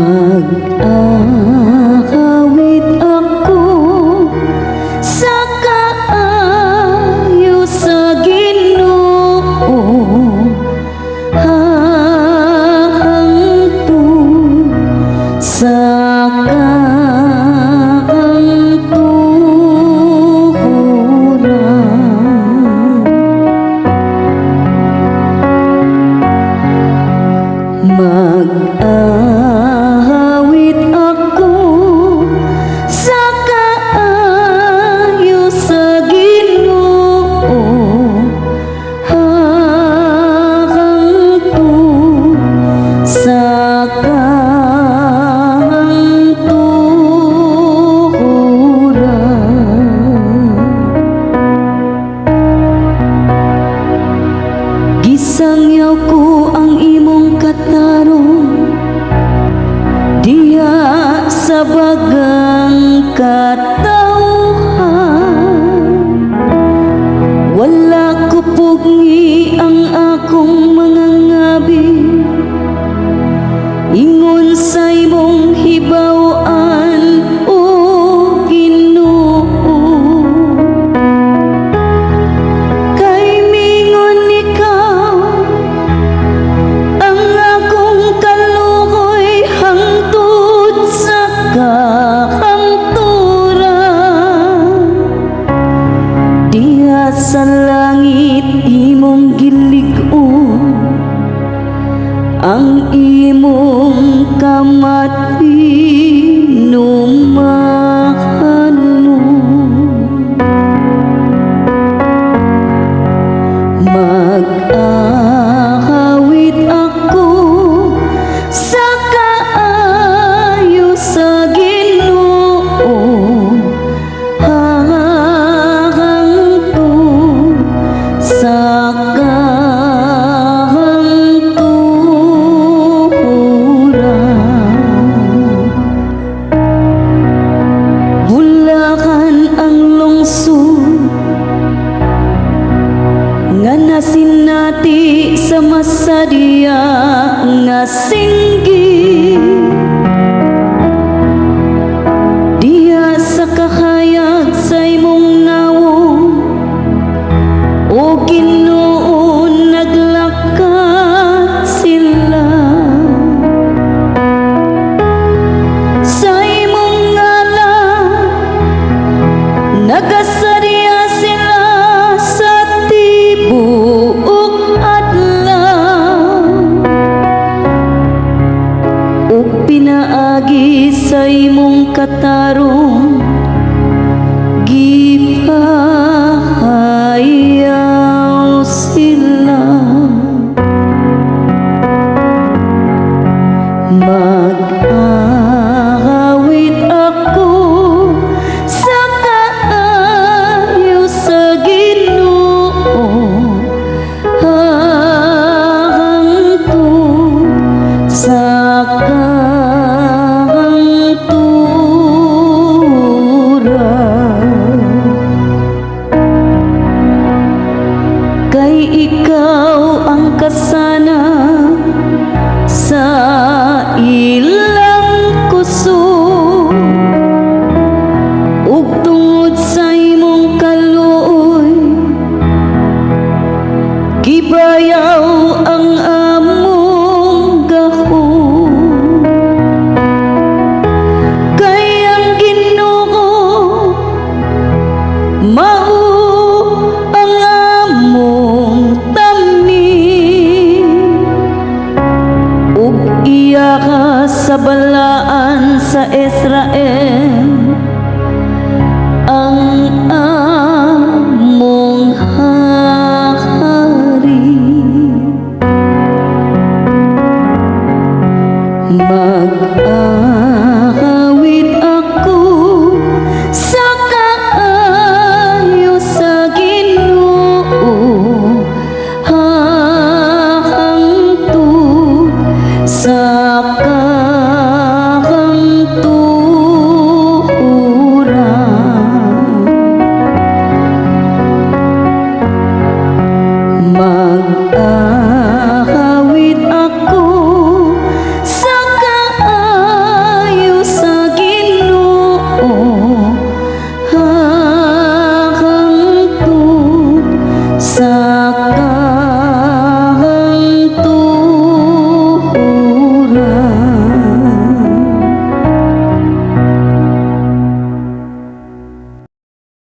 Mag-akawit ako sa kaayo sa Ginoo, hahangtod sa mag-ahawit ako sa kaayo sa Ginoo, hahangtod sa kahangturan. Gisangyaw ko ang imong katarong diha sa bagang katawhan. Wala ko pugni ang akong mga ngabi, ingon sa imong hibaw-an o Ginoo. Kay mingon ikaw ang akong kaluoy hangtod sa kahangturan. Diha sa langit imong gilig-on ang imong kamatinumahanon. Mag-ahawit ako sa kaayo sa Ginoo, hahangtod sa kahangturan. Bulakan ang lungsod nga nasinati sa masadya nga singgi, diha sa kahayag sa imong nawo o Ginoo naglakat sila. Sa imong ngalan nagasadya sila sa tibuok adlaw, ug pinaagi sa imong katarong gipahayaw sila. Mag-ahawit ako sa kaayo sa Ginoo, hahangtod sa kahangturan. Kay ikaw ang kasana sa ilang kusog, ug tungod sa imong kaluoy gibayaw ang among gahom. Kay ang Ginoo mao ang among tamis, ug iya ka sa balaan sa Israel